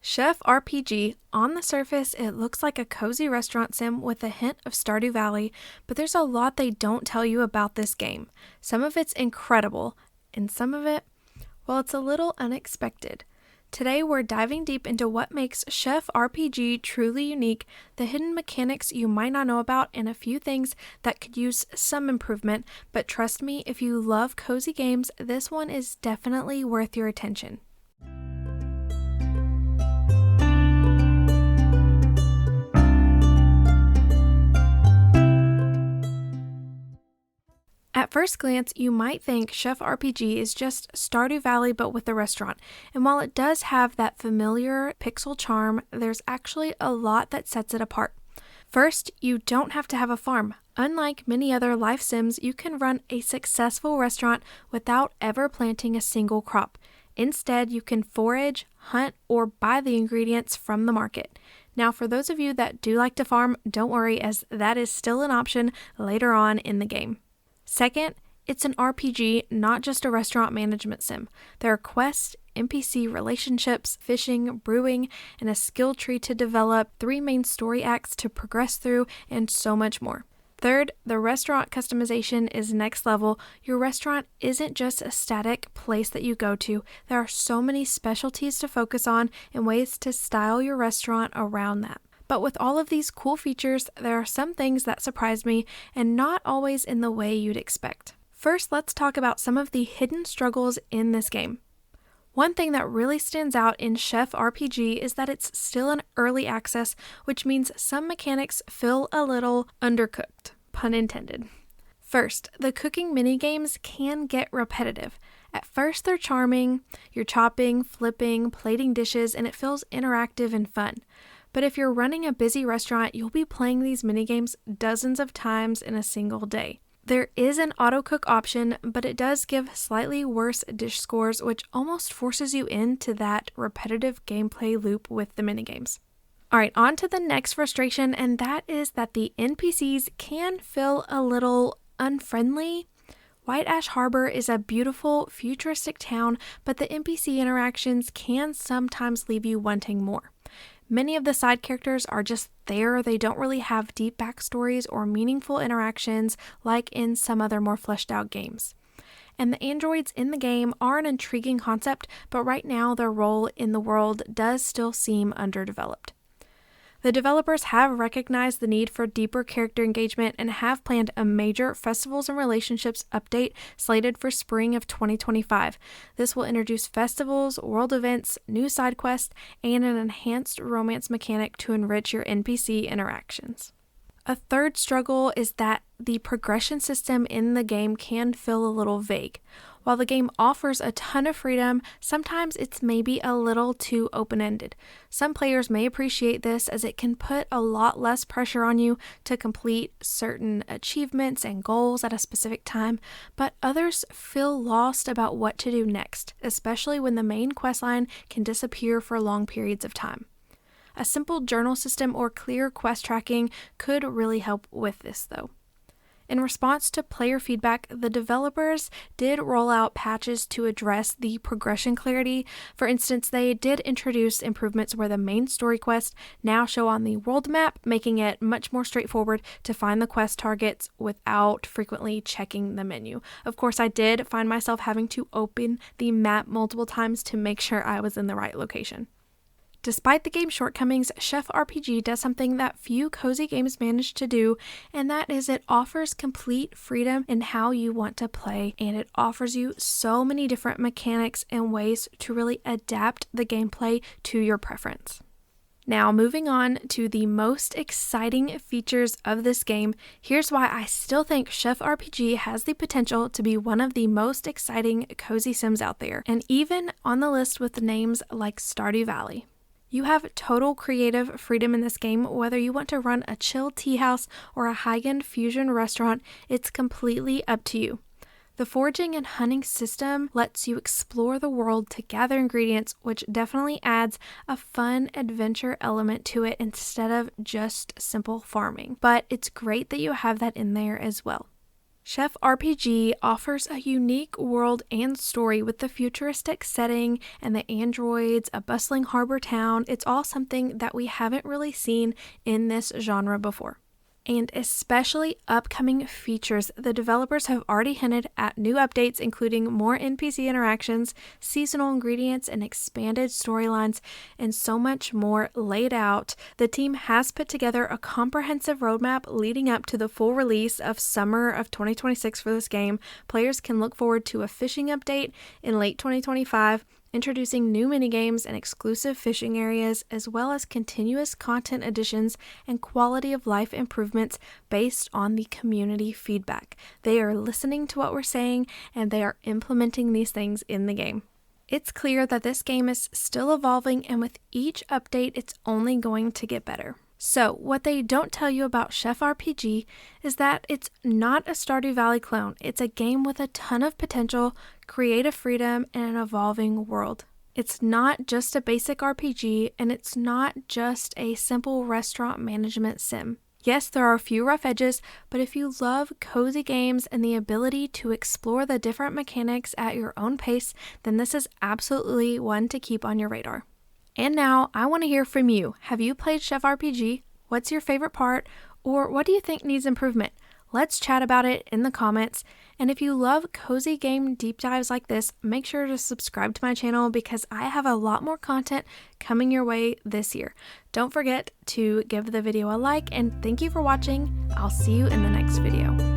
Chef RPG, on the surface, it looks like a cozy restaurant sim with a hint of Stardew Valley, but there's a lot they don't tell you about this game. Some of it's incredible, and some of it, well, it's a little unexpected. Today, we're diving deep into what makes Chef RPG truly unique, the hidden mechanics you might not know about, and a few things that could use some improvement. But trust me, if you love cozy games, this one is definitely worth your attention. At first glance, you might think Chef RPG is just Stardew Valley but with a restaurant, and while it does have that familiar pixel charm, there's actually a lot that sets it apart. First, you don't have to have a farm. Unlike many other life sims, you can run a successful restaurant without ever planting a single crop. Instead, you can forage, hunt, or buy the ingredients from the market. Now, for those of you that do like to farm, don't worry, as that is still an option later on in the game. Second, it's an RPG, not just a restaurant management sim. There are quests, NPC relationships, fishing, brewing, and a skill tree to develop, 3 main story acts to progress through, and so much more. Third, the restaurant customization is next level. Your restaurant isn't just a static place that you go to. There are so many specialties to focus on and ways to style your restaurant around that. But with all of these cool features, there are some things that surprise me, and not always in the way you'd expect. First, let's talk about some of the hidden struggles in this game. One thing that really stands out in Chef RPG is that it's still in early access, which means some mechanics feel a little undercooked, pun intended. First, the cooking minigames can get repetitive. At first, they're charming. You're chopping, flipping, plating dishes, and it feels interactive and fun. But if you're running a busy restaurant, you'll be playing these minigames dozens of times in a single day. There is an auto-cook option, but it does give slightly worse dish scores, which almost forces you into that repetitive gameplay loop with the minigames. Alright, on to the next frustration, and that is that the NPCs can feel a little unfriendly. White Ash Harbor is a beautiful, futuristic town, but the NPC interactions can sometimes leave you wanting more. Many of the side characters are just there. They don't really have deep backstories or meaningful interactions like in some other more fleshed out games. And the androids in the game are an intriguing concept, but right now their role in the world does still seem underdeveloped. The developers have recognized the need for deeper character engagement and have planned a major Festivals and Relationships update slated for spring of 2025. This will introduce festivals, world events, new side quests, and an enhanced romance mechanic to enrich your NPC interactions. A third struggle is that the progression system in the game can feel a little vague. While the game offers a ton of freedom, sometimes it's maybe a little too open-ended. Some players may appreciate this as it can put a lot less pressure on you to complete certain achievements and goals at a specific time, but others feel lost about what to do next, especially when the main questline can disappear for long periods of time. A simple journal system or clear quest tracking could really help with this, though. In response to player feedback, the developers did roll out patches to address the progression clarity. For instance, they did introduce improvements where the main story quests now show on the world map, making it much more straightforward to find the quest targets without frequently checking the menu. Of course, I did find myself having to open the map multiple times to make sure I was in the right location. Despite the game's shortcomings, Chef RPG does something that few cozy games manage to do, and that is it offers complete freedom in how you want to play, and it offers you so many different mechanics and ways to really adapt the gameplay to your preference. Now, moving on to the most exciting features of this game, here's why I still think Chef RPG has the potential to be one of the most exciting cozy sims out there, and even on the list with names like Stardew Valley. You have total creative freedom in this game. Whether you want to run a chill tea house or a high-end fusion restaurant, it's completely up to you. The foraging and hunting system lets you explore the world to gather ingredients, which definitely adds a fun adventure element to it instead of just simple farming. But it's great that you have that in there as well. Chef RPG offers a unique world and story with the futuristic setting and the androids, a bustling harbor town. It's all something that we haven't really seen in this genre before. And especially upcoming features. The developers have already hinted at new updates, including more NPC interactions, seasonal ingredients, and expanded storylines, and so much more laid out. The team has put together a comprehensive roadmap leading up to the full release of summer of 2026 for this game. Players can look forward to a fishing update in late 2025, introducing new minigames and exclusive fishing areas, as well as continuous content additions and quality of life improvements based on the community feedback. They are listening to what we're saying, and they are implementing these things in the game. It's clear that this game is still evolving, and with each update, it's only going to get better. So, what they don't tell you about Chef RPG is that it's not a Stardew Valley clone. It's a game with a ton of potential, creative freedom, and an evolving world. It's not just a basic RPG, and it's not just a simple restaurant management sim. Yes, there are a few rough edges, but if you love cozy games and the ability to explore the different mechanics at your own pace, then this is absolutely one to keep on your radar. And now, I want to hear from you. Have you played Chef RPG? What's your favorite part? Or what do you think needs improvement? Let's chat about it in the comments. And if you love cozy game deep dives like this, make sure to subscribe to my channel because I have a lot more content coming your way this year. Don't forget to give the video a like, and thank you for watching. I'll see you in the next video.